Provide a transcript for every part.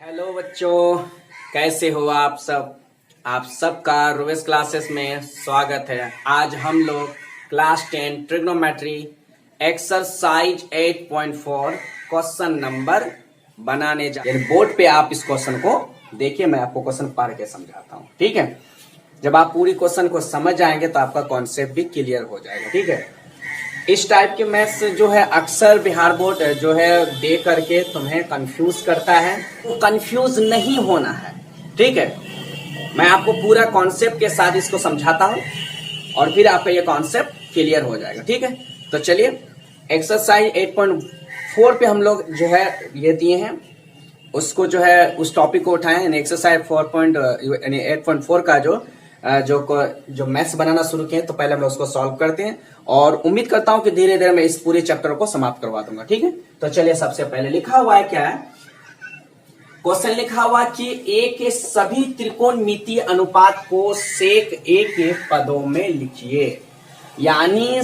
Hello बच्चों, कैसे हो आप सब। आप सबका रोवेस क्लासेस में स्वागत है। आज हम लोग class 10 trigonometry exercise 8.4 question number बनाने जा रहे हैं। बोर्ड पे आप इस क्वेश्चन को देखिए, मैं आपको क्वेश्चन पढ़ के समझाता हूँ, ठीक है। जब आप पूरी क्वेश्चन को समझ जाएंगे तो आपका कॉन्सेप्ट भी क्लियर हो जाएगा, ठीक है। इस टाइप के मैथ्स जो है अक्सर बिहार बोर्ड जो है दे करके तुम्हें कंफ्यूज करता है। वो कंफ्यूज नहीं होना है, ठीक है। मैं आपको पूरा कॉन्सेप्ट के साथ इसको समझाता हूँ और फिर आपका ये कॉन्सेप्ट क्लियर हो जाएगा, ठीक है। तो चलिए एक्सरसाइज 8.4 पे हम लोग जो है ये दिए हैं, उसको जो है उस टॉपिक को उठाए हैं। एक्सरसाइज 8.4 का जो मैथ्स बनाना शुरू किए तो पहले हम लोग उसको सॉल्व करते हैं और उम्मीद करता हूं कि धीरे धीरे मैं इस पूरे चैप्टर को समाप्त करवा दूंगा, ठीक है। तो चलिए सबसे पहले लिखा हुआ है, क्या है क्वेश्चन लिखा हुआ कि ए के सभी त्रिकोणमितीय अनुपात को सेक ए के पदों में लिखिए। यानी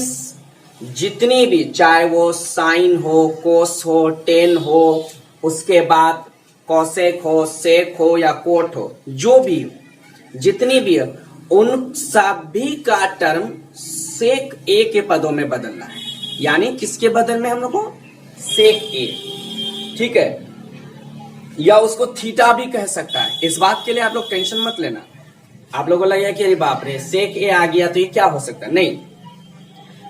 जितनी भी, चाहे वो साइन हो, कोस हो, टेन हो, उसके बाद कॉसेक हो, सेक हो या कोट हो, जो भी जितनी भी है उन सभी का टर्म सेक ए के पदों में बदलना है। यानी किसके बदल में हम लोग को, सेक ए, ठीक है। या उसको थीटा भी कह सकता है। इस बात के लिए आप लोग टेंशन मत लेना। आप लोगों को लगेगा कि अरे बाप रे सेक ए आ गया तो ये क्या हो सकता है, नहीं।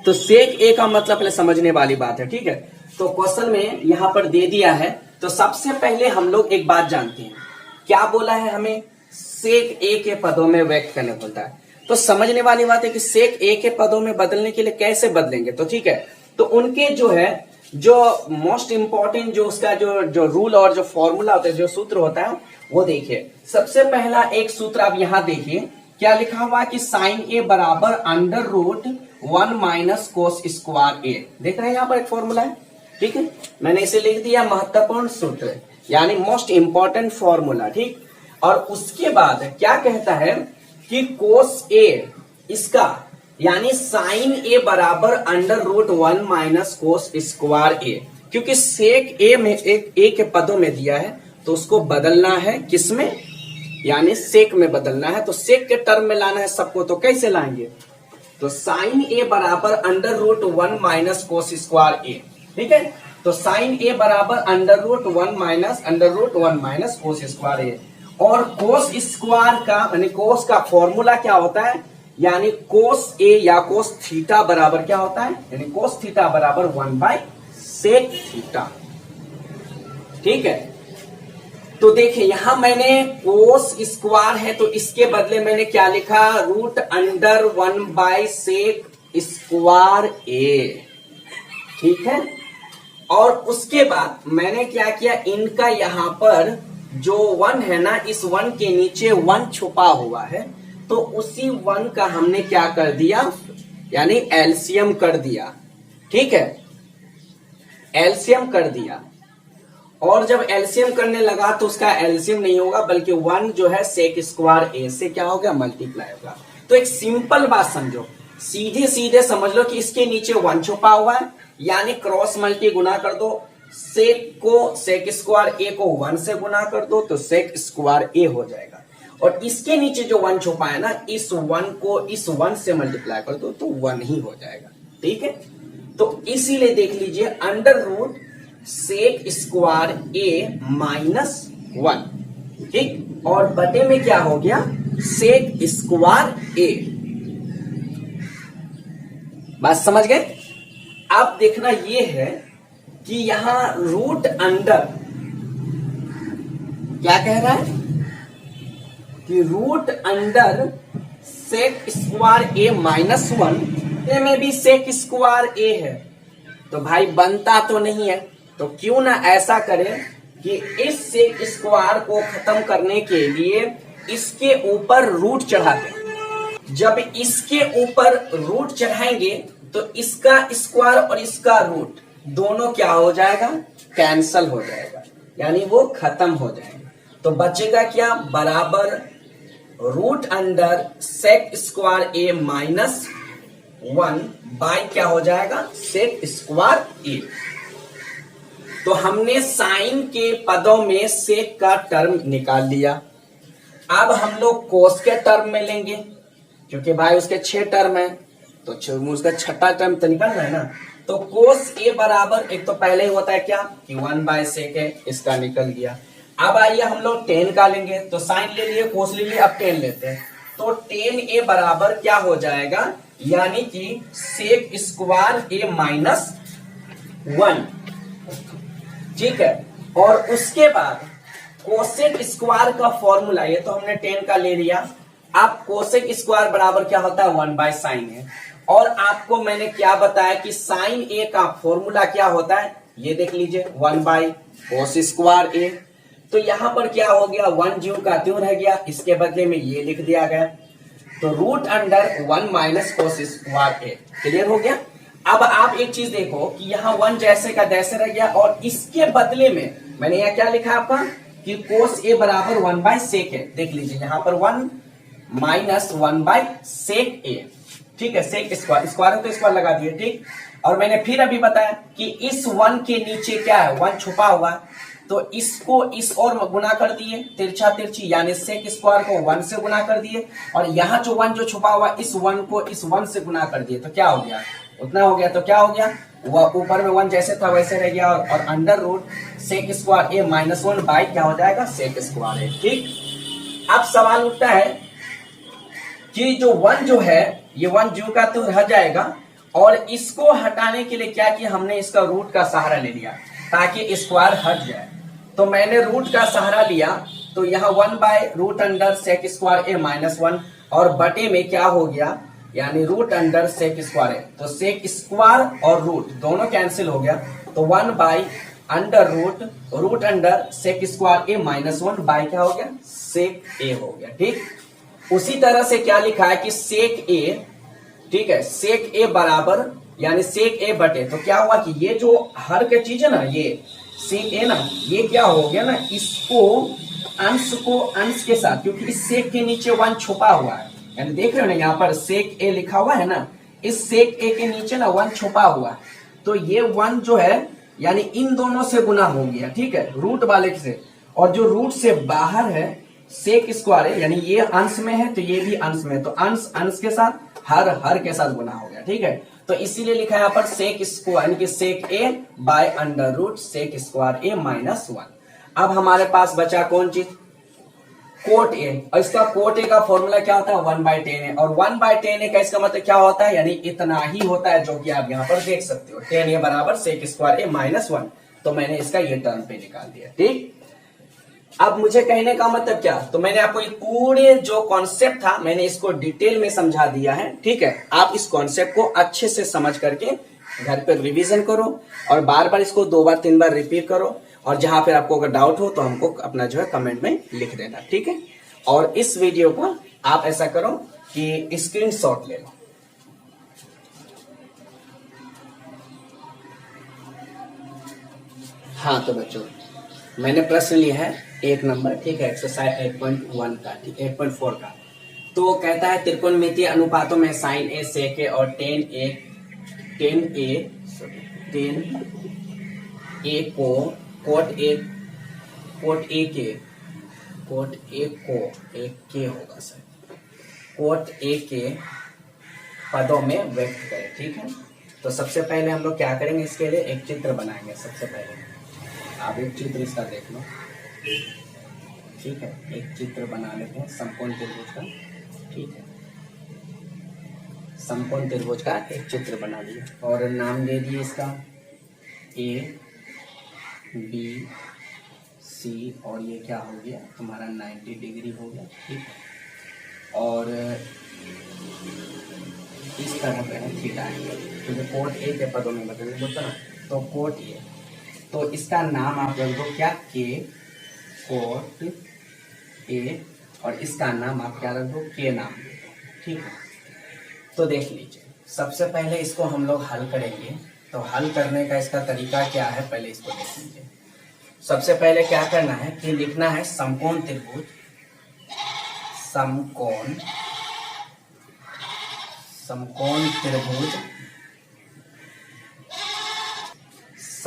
तो सेक ए का मतलब पहले समझने वाली बात है, ठीक है। तो क्वेश्चन में यहां पर दे दिया है, तो सबसे पहले हम लोग एक बात जानते हैं, क्या बोला है हमें, सेक ए के पदों में व्यक्त करने बोलता है। तो समझने वाली बात है कि सेक ए के पदों में बदलने के लिए कैसे बदलेंगे, तो ठीक है। तो उनके जो है जो मोस्ट इंपॉर्टेंट जो उसका जो रूल और जो फॉर्मूला होता है, जो सूत्र होता है, वो देखिए। सबसे पहला एक सूत्र आप यहां देखिए, क्या लिखा हुआ कि साइन ए बराबर under root 1 minus cos square A. देख रहे हैं यहां पर एक फॉर्मूला है, ठीक है। मैंने इसे लिख दिया महत्वपूर्ण सूत्र, यानी मोस्ट इंपॉर्टेंट फॉर्मूला, ठीक। और उसके बाद क्या कहता है कि कोस ए, इसका यानी साइन ए बराबर under root 1 minus cos square A. क्योंकि सेक ए में एक ए के पदों में दिया है तो उसको बदलना है किसमें, यानी सेक में बदलना है। तो सेक के टर्म में लाना है सबको, तो कैसे लाएंगे, तो साइन ए बराबर under root 1 minus cos square A, ठीक है। तो साइन ए बराबर under root 1 minus cos square A. और कोस स्क्वायर का यानी कोस का फॉर्मूला क्या होता है, यानी कोस ए या कोस थीटा बराबर क्या होता है, यानी कोस थीटा बराबर 1/सेक थीटा, ठीक है। तो देखिए यहां मैंने कोस स्क्वायर है तो इसके बदले मैंने क्या लिखा, रूट अंडर 1/सेक स्क्वायर ए, ठीक है। और उसके बाद मैंने क्या किया, इनका यहां पर जो 1 है ना, इस 1 के नीचे 1 छुपा हुआ है, तो उसी 1 का हमने क्या कर दिया, यानी एलसीएम कर दिया, ठीक है। एलसीएम कर दिया। और जब एलसीएम करने लगा तो उसका एलसीएम नहीं होगा, बल्कि 1 जो है सेक स्क्वायर ए से क्या होगा, मल्टीप्लाई होगा। तो एक सिंपल बात समझो, सीधे सीधे समझ लो कि इसके नीचे 1 छुपा हुआ है, यानी क्रॉस मल्टी गुना कर दो, सेक स्क्वायर ए को 1 से गुना कर दो तो सेक स्क्वायर ए हो जाएगा। और इसके नीचे जो 1 छुपा है ना, इस 1 को इस 1 से मल्टीप्लाई कर दो तो 1 ही हो जाएगा, ठीक है। तो इसीलिए देख लीजिए under root sec square A minus 1, ठीक। और बटे में क्या हो गया, सेक स्क्वायर ए। बात समझ गए। अब देखना ये है कि यहां रूट अंडर क्या कह रहा है कि root under sec square A minus 1 में भी सेक स्क्वायर ए है, तो भाई बनता तो नहीं है। तो क्यों ना ऐसा करें कि इस सेक स्क्वायर को खत्म करने के लिए इसके ऊपर रूट चढ़ाते हैं। जब इसके ऊपर रूट चढ़ाएंगे तो इसका स्क्वायर और इसका रूट दोनों क्या हो जाएगा, कैंसल हो जाएगा, यानी वो खत्म हो जाएगा। तो बचेगा क्या, बराबर root under sec square A minus 1 bye क्या हो जाएगा, सेक स्क्वायर ए। तो हमने साइन के पदों में सेक का टर्म निकाल लिया। अब हम लोग कोस के टर्म में लेंगे, क्योंकि भाई उसके 6 टर्म है, तो उसका छठा टर्म तो निकल रहा है ना। तो कोस ए बराबर, एक तो पहले ही होता है क्या कि 1/sec है, इसका निकल गया। अब आइए हम लोग टेन का लेंगे, तो साइन ले लिए, कोस ले लिए, अब टेन लेते हैं। तो टेन ए बराबर क्या हो जाएगा, यानी कि सेक स्क्वायर ए माइनस 1, ठीक है। और उसके बाद कोसेक स्क्वायर का फॉर्मूला, ये तो हमने 10 का ले लिया। अब कोसेक स्क्वायर बराबर क्या होता है, 1/sin है। और आपको मैंने क्या बताया कि साइन ए का फॉर्मूला क्या होता है, ये देख लीजिए, 1/cos स्क्वायर ए। तो यहां पर क्या हो गया, 1 ज्यों का त्यों रह गया, इसके बदले में ये लिख दिया गया। तो रूट अंडर 1 - cos स्क्वायर ए, क्लियर हो गया। अब आप एक चीज देखो कि यहाँ 1 जैसे का तैसे रह गया, और इसके बदले में मैंने यहाँ क्या लिखा आपका कि cos a बराबर 1/sec है। देख लीजिए यहाँ पर 1 - 1/sec a, ठीक है। सेक स्क्वायर, स्क्वायर है तो स्क्वायर लगा दिए, ठीक। और मैंने फिर अभी बताया कि इस 1 के नीचे क्या है, 1 छुपा हुआ, तो इसको इस और गुना कर दिए, तिरछा तिरछी, यानी सेक स्क्वायर को 1 से गुना कर दिए, और यहाँ जो 1 जो छुपा हुआ, इस 1 को इस 1 से गुना कर दिए, तो क्या हो गया, उतना हो गया। तो क्या हो गया, वह ऊपर में 1 जैसे था वैसे रह गया, और under root sec square A minus 1 by क्या हो जाएगा, सेक स्क्वायर ए, ठीक। अब सवाल उठता है कि जो 1 जो है, ये 1 ज्यों का त्यों रह जाएगा, और इसको हटाने के लिए क्या किया हमने, इसका रूट का सहारा ले लिया ताकि स्क्वायर हट जाए। तो मैंने रूट का सहारा लिया, तो यहाँ 1/रूट under sec square A minus 1, और बटे में क्या हो गया, यानी रूट अंडर सेक स्क्वायर है, तो सेक स्क्वायर और रूट दोनों कैंसिल हो गया, तो one by under root under sec square A minus 1 by क्या हो गया, सेक ए हो गया, ठीक। उसी तरह से क्या लिखा है कि सेक ए, ठीक है, सेक ए बराबर यानी सेक ए बटे, तो क्या हुआ कि ये जो हर के चीज है ना, ये सेक ए ना, ये क्या हो गया ना, इसको अंश को अंश के साथ, क्योंकि इस सेक के नीचे 1 छुपा हुआ है, यानी देख रहे हो ना यहाँ पर सेक ए लिखा हुआ है ना, इस सेक ए के नीचे ना 1 छुपा हुआ है, तो ये 1 जो है यानी इन दोनों से गुना हो गया, ठीक है, रूट वाले से। और जो रूट से बाहर है सेक स्क्वायर है, यानी ये अंश में है तो ये भी अंश में, तो अंश अंश के साथ, हर के साथ गुना हो गया, ठीक है। तो इसीलिए लिखा है यहाँ पर सेक स्क्वायर, यानी कि sec A by under root sec square A minus 1। अब हमारे पास बचा कौन चीज, कोट ए, और इसका कोट ए का फॉर्मूला क्या होता है, 1/10 है, और 1/10 का इसका मतलब क्या होता है, यानी इतना ही होता है, जो कि आप यहाँ पर देख सकते हो, 10 ए बराबर सेक स्क्वायर ए माइनस 1। तो मैंने इसका ये टर्म पे निकाल दिया, ठीक। अब मुझे कहने का मतलब क्या, तो मैंने आपको ये पूरे जो कॉन्सेप्ट था मैंने इसको डिटेल में समझा दिया है, ठीक है। आप इस कॉन्सेप्ट को अच्छे से समझ करके घर पर रिवीजन करो, और बार बार इसको 2 बार 3 बार रिपीट करो, और जहां फिर आपको अगर डाउट हो तो हमको अपना जो है कमेंट में लिख देना, ठीक है। और इस वीडियो को आप ऐसा करो कि स्क्रीनशॉट ले लो। हाँ तो बच्चों, मैंने प्रश्न लिया है 1 नंबर, ठीक है, एक्सरसाइज 8.1 का, ठीक, 8.4 का। तो कहता है त्रिकोणमितीय अनुपातों में साइन ए सेक ए और टेन ए को कोट ए के होगा सर, कोट ए के पदों में व्यक्त करें, ठीक है। तो सबसे पहले हम लोग क्या करेंगे, इसके लिए एक चित्र बनाएंगे। सबसे पहले आप एक चित्र इसका देख लो, ठीक है, एक चित्र बना लेते हैं समकोण त्रिभुज का, ठीक है, समकोण त्रिभुज का एक चित्र बना लिया, और नाम दे दिए इसका ए बी सी, और ये क्या हो गया हमारा 90 डिग्री हो गया, ठीक है। और इस तरह पे है थीटा एंगल, क्योंकि कोट ए के पदों में बदलने बोलता ना, तो कोट ए, तो इसका नाम आप रख दो क्या, के कोट ए, और इसका नाम आप क्या रख दो, के नाम दे दो, ठीक है। तो देख लीजिए, सबसे पहले इसको हम लोग हल करेंगे। तो हल करने का इसका तरीका क्या है, पहले इसको देख लीजिए। सबसे पहले क्या करना है कि लिखना है समकोण त्रिभुज, समकोण त्रिभुज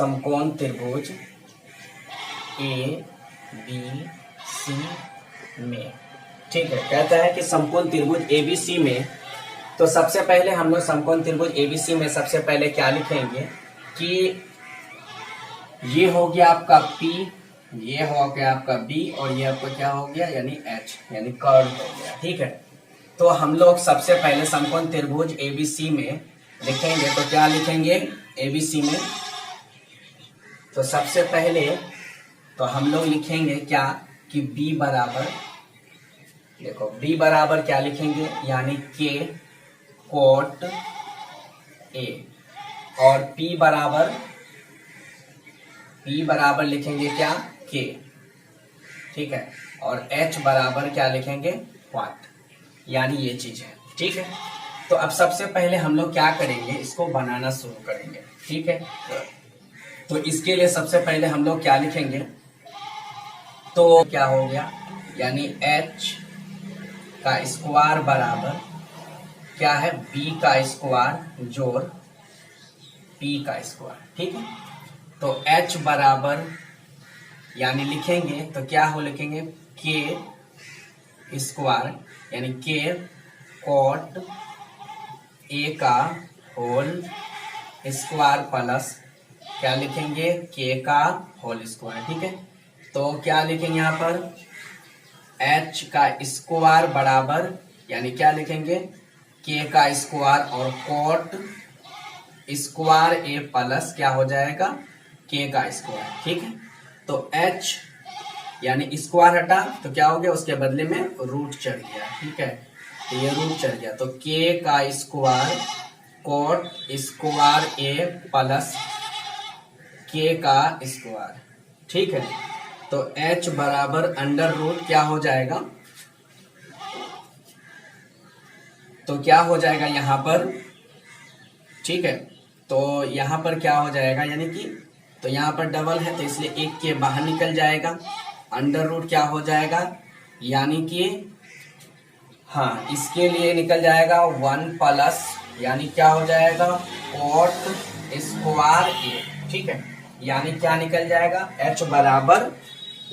समकोण त्रिभुज ए बी सी में, ठीक है। कहता है कि समकोण त्रिभुज एबीसी में, तो सबसे पहले हम लोग समकोण त्रिभुज एबीसी में सबसे पहले क्या लिखेंगे कि ये हो गया आपका P, ये हो गया आपका B और ये आपका क्या हो गया यानी H, यानी कर्व हो गया, ठीक है। तो हम लोग सबसे पहले समकोण त्रिभुज एबीसी में लिखेंगे, तो क्या लिखेंगे एबीसी में, तो सबसे पहले तो हम लोग लिखेंगे क्या कि B बराबर, देखो B बराबर क्या लिखेंगे यानी K कोट A, और P बराबर लिखेंगे क्या K, ठीक है, और H बराबर क्या लिखेंगे क्वाट, यानी ये चीज है, ठीक है। तो अब सबसे पहले हम लोग क्या करेंगे, इसको बनाना शुरू करेंगे, ठीक है। तो इसके लिए सबसे पहले हम लोग क्या लिखेंगे, तो क्या हो गया यानी H का स्क्वायर बराबर क्या है B का स्क्वायर जोड़ P का स्क्वायर, ठीक है। तो H बराबर यानी लिखेंगे तो क्या हो लिखेंगे K स्क्वायर यानी K कोट A का होल स्क्वायर प्लस क्या लिखेंगे K का होल स्क्वायर, ठीक है। तो क्या लिखेंगे यहाँ पर H का स्क्वायर बराबर यानी क्या लिखेंगे K का स्क्वायर और कोट स्क्वायर A प्लस क्या हो जाएगा K का स्क्वायर, ठीक है। तो H यानी स्क्वायर हटा तो क्या हो गया, उसके बदले में रूट चढ़ गया, ठीक है। तो ये रूट चढ़ गया, तो K का square coat square A plus K का स्क्वायर, ठीक है। तो H बराबर अंडर रूट क्या हो जाएगा, तो क्या हो जाएगा यहाँ पर, ठीक है। तो यहाँ पर क्या हो जाएगा यानी कि, तो यहाँ पर डबल है तो इसलिए एक के बाहर निकल जाएगा, अंडर रूट क्या हो जाएगा यानी कि हाँ इसके लिए निकल जाएगा 1 प्लस यानी क्या हो जाएगा कोट स्क्वायर A, ठीक है। यानी क्या निकल जाएगा H बराबर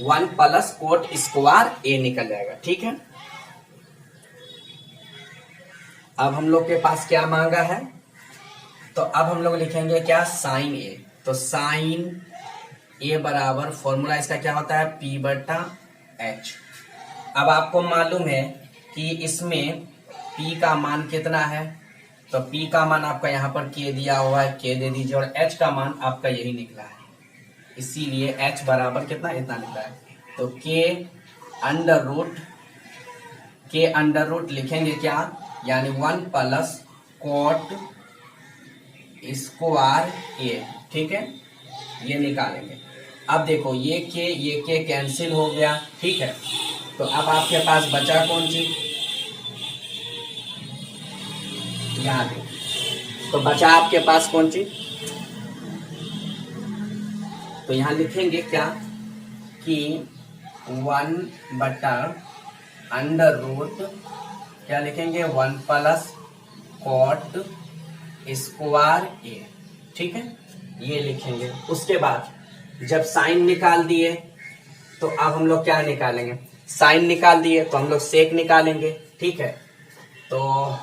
1 प्लस कोट स्क्वायर A निकल जाएगा, ठीक है। अब हम लोग के पास क्या मांगा है, तो अब हम लोग लिखेंगे क्या साइन A, तो साइन A बराबर फॉर्मूला इसका क्या होता है P बटा H। अब आपको मालूम है कि इसमें P का मान कितना है, तो P का मान आपका यहाँ पर K दिया हुआ है, K दे दीजिए, और H का मान आपका यही निकला है, इसीलिए H बराबर कितना इतना निकला है। तो K अंडर रूट लिखेंगे क्या यानी 1 प्लस कोट स्क्वायर A, ठीक है, ये निकालेंगे। अब देखो ये K कैंसिल हो गया, ठीक है। तो अब आपके पास बचा कौन चीज, यहाँ देखो, तो बचा आपके पास कौन चीज, तो यहाँ लिखेंगे क्या कि 1 बटा अंडर रूट क्या लिखेंगे 1 प्लस कोट स्क्वायर A, ठीक है, ये लिखेंगे। उसके बाद जब साइन निकाल दिए तो अब हम लोग क्या निकालेंगे, साइन निकाल दिए तो हम लोग सेक निकालेंगे, ठीक है। तो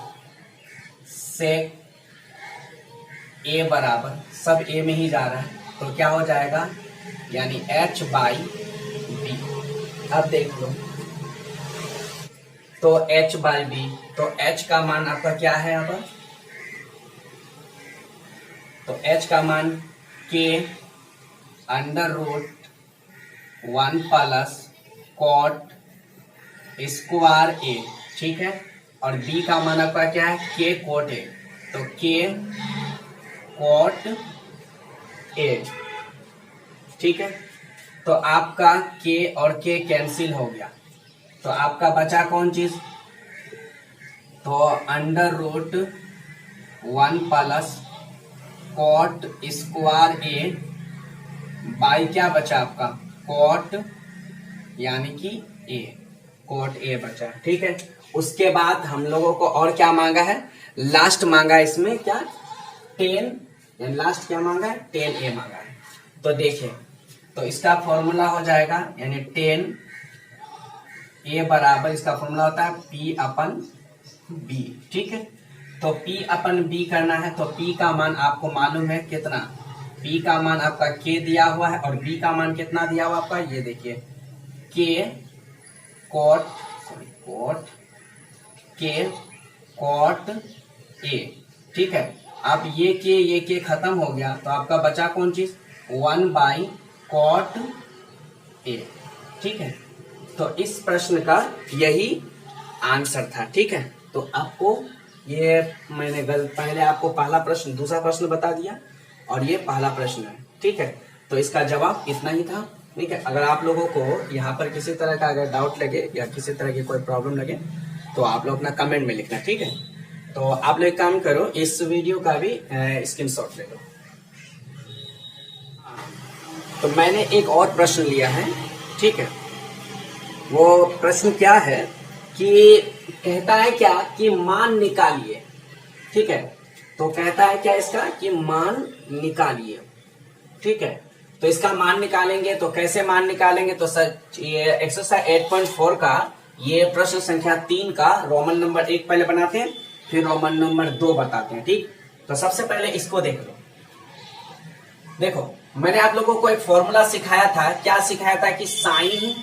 सेक A बराबर सब A में ही जा रहा है, तो क्या हो जाएगा यानी H बाई B। अब देख लो, तो H बाई B, तो H का मान आपका क्या है यहाँ पर, तो H का मान K under root 1 plus cot square A, ठीक है, और B का मान आपका क्या है K कोट A, तो K कोट A, ठीक है। तो आपका K और K कैंसिल हो गया, तो आपका बचा कौन चीज, तो under root 1 plus cot square A by क्या बचा आपका कोट यानी कि A, कोट A बचा, ठीक है। उसके बाद हम लोगों को और क्या मांगा है, लास्ट मांगा है इसमें क्या 10, यानी लास्ट क्या मांगा है 10A मांगा है। तो देखिए, तो इसका फॉर्मूला हो जाएगा यानी 10A बराबर इसका फॉर्मूला होता है P/B। ठीक है, तो P/B करना है तो P का मान आपको मालूम है कितना, P का मान आपका K दिया हुआ है और B का मान कितना दिया हुआ आपका, ये देखिए K cot A। ठीक है, अब ये K खत्म हो गया तो आपका बचा कौन चीज, 1/cot A। ठीक है, तो इस प्रश्न का यही आंसर था। ठीक है, तो आपको ये मैंने पहले आपको पहला प्रश्न दूसरा प्रश्न बता दिया और ये पहला प्रश्न है। ठीक है, तो इसका जवाब इतना ही था। ठीक है, अगर आप लोगों को यहाँ पर किसी तरह का अगर डाउट लगे या किसी तरह की कोई प्रॉब्लम लगे तो आप लोग अपना कमेंट में लिखना। ठीक है, तो आप लोग एक काम करो, इस वीडियो का भी स्क्रीनशॉट ले लो। तो मैंने एक और प्रश्न लिया है। ठीक है, वो प्रश्न क्या है कि कहता है क्या कि मान निकालिए। ठीक है, तो कहता है क्या इसका कि मान निकालिए। ठीक है, तो इसका मान निकालेंगे तो कैसे मान निकालेंगे, तो सर ये एक्सरसाइज 8.4 का ये प्रश्न संख्या 3 का रोमन नंबर 1 पहले बनाते हैं, फिर रोमन नंबर 2 बताते हैं। ठीक, तो सबसे पहले इसको देख लो। देखो, मैंने आप लोगों को एक फॉर्मूला सिखाया था। क्या सिखाया था कि साइन,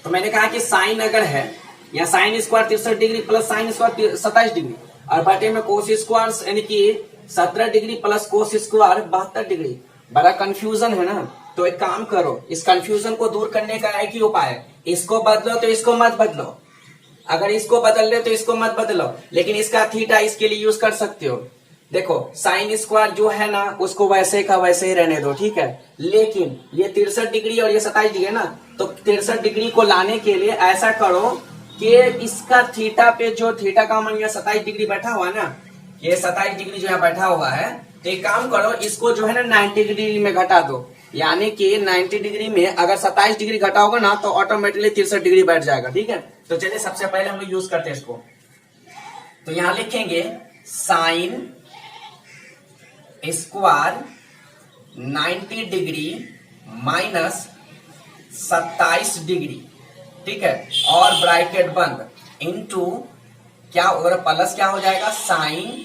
तो मैंने कहा कि साइन अगर है या sine square 63 degree plus sine square 27 degree और बटे में कोस स्क्वायर यानी कि 17 degree plus cos square 72 degree. बड़ा कंफ्यूजन है ना, तो एक काम करो, इस कंफ्यूजन को दूर करने का एक ही उपाय है, इसको बदलो तो इसको मत बदलो, अगर इसको बदल ले तो इसको मत बदलो, लेकिन इसका थीटा इसके लिए यूज कर सकते हो। देखो साइन स्क्वायर जो है ना उसको वैसे का वैसे ही रहने दो। ठीक है, लेकिन ये 63 डिग्री और ये 27 डिग्री है ना, तो 63 डिग्री को लाने के लिए ऐसा करो कि इसका थीटा पे जो थीटा का मान 27 डिग्री बैठा हुआ है ना, ये 27 डिग्री जो है बैठा हुआ है, तो एक काम करो इसको जो है ना 90 डिग्री में घटा दो, यानी कि 90 डिग्री में अगर 27 डिग्री घटाओगे ना तो ऑटोमेटिकली 63 डिग्री बैठ जाएगा। ठीक है, तो चलिए सबसे पहले हम लोग यूज करते हैं इसको। तो यहां लिखेंगे sine square 90 degree minus 27 degree. ठीक है, और ब्रैकेट बंद इनटू क्या और प्लस क्या हो जाएगा, साइन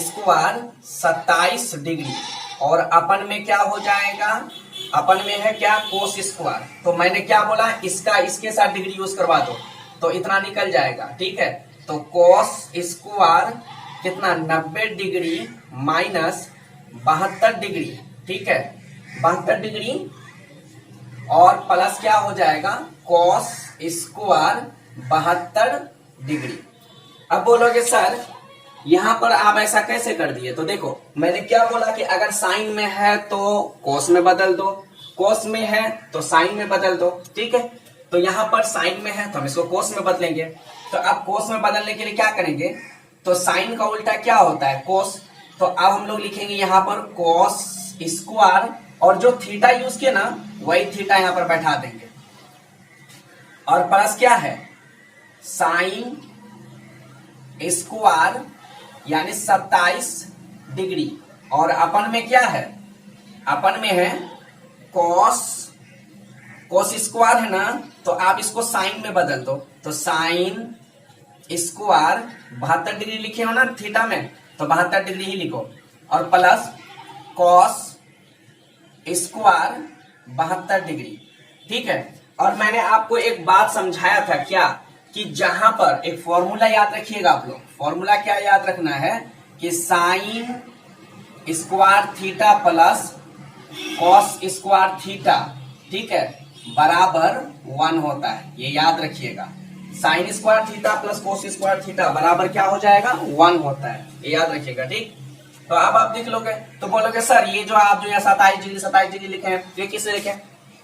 स्क्वायर 27 डिग्री और अपन में क्या हो जाएगा, अपन में है क्या कोस स्क्वायर। तो मैंने क्या बोला, इसका इसके साथ डिग्री यूज करवा दो तो इतना निकल जाएगा। ठीक है, तो कोस स्क्वायर कितना 90 डिग्री माइनस 72 डिग्री। ठीक है, 72 डिग्री और प्लस क्या हो जाएगा कोस स्क्वायर 72 डिग्री। अब बोलोगे सर यहां पर आप ऐसा कैसे कर दिए, तो देखो मैंने क्या बोला कि अगर साइन में है तो कोस में बदल दो, कोस में है तो साइन में बदल दो। ठीक है, तो यहां पर साइन में है तो हम इसको कोस में बदलेंगे। तो अब कोस में बदलने के लिए क्या करेंगे, तो साइन का उल्टा क्या होता है, कोस। तो अब हम लोग लिखेंगे यहां पर कोस स्क्वायर और जो थीटा यूज किया ना वही थीटा यहां पर बैठा देंगे और प्लस क्या है साइन स्क्वायर यानी 27 डिग्री और अपन में क्या है, अपन में है कोस स्क्वायर है ना, तो आप इसको साइन में बदल दो। तो साइन स्क्वायर 72 डिग्री लिखे हो ना थीटा में, तो 72 डिग्री ही लिखो और प्लस कॉस स्क्वायर 72 डिग्री। ठीक है, और मैंने आपको एक बात समझाया था क्या कि जहां पर एक फॉर्मूला याद रखिएगा आप लोग, फॉर्मूला क्या याद रखना है कि sign square theta plus cos square theta, ठीक है, बराबर 1 होता है, ये याद रखिएगा। Sign square theta plus cos square theta बराबर क्या हो जाएगा 1 होता है, ये याद रखिएगा। ठीक, तो अब आप देख लोगे तो बोलोगे सर ये जो आप जो यहाँ 27 डिग्री लिखे हैं ये किससे लिखे,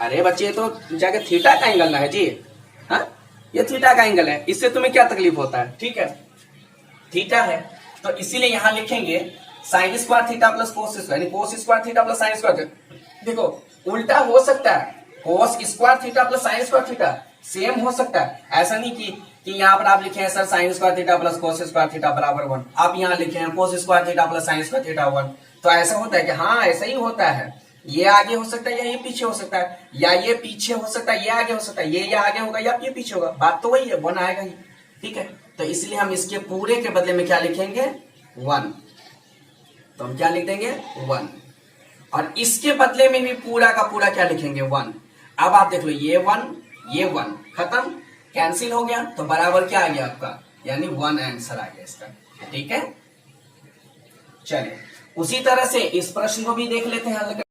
अरे बच्चे ये तो जाके थीटा का एंगल ना है जी, हाँ ये थीटा का एंगल है, इससे तुम्हें क्या तकलीफ होता है। ठीक है, थीटा है तो इसीलिए यहां लिखेंगे sine square theta plus cos square, यानी cos square theta plus sine square. देखो उल्टा हो सकता है, cos square theta plus sine square theta same हो सकता है, ऐसा नहीं कि यहाँ पर आप लिखे हैं sir sign square theta plus cos square theta बराबर 1, आप यहाँ लिखे हैं कोस square theta plus sine square theta 1, तो ऐसा होता है कि हाँ ऐसा ही होता है। ये आगे हो सकता है या ये पीछे हो सकता है, या ये पीछे हो सकता है, ये आगे हो सकता है, ये आगे होगा या ये पीछे होगा, बात तो वही है, 1 आएगा ही। ठीक है, तो इसलिए हम इसके पूरे के बदले में क्या लिखेंगे, 1। तो हम क्या लिख देंगे, 1। और इसके बदले में भी पूरा का पूरा क्या लिखेंगे, 1। अब आप देख लो, ये 1 ये 1 खत्म, कैंसिल हो गया, तो बराबर क्या आ गया आपका, यानी 1 आंसर आ गया इसका। ठीक है, चलिए उसी तरह से इस प्रश्न को भी देख लेते हैं।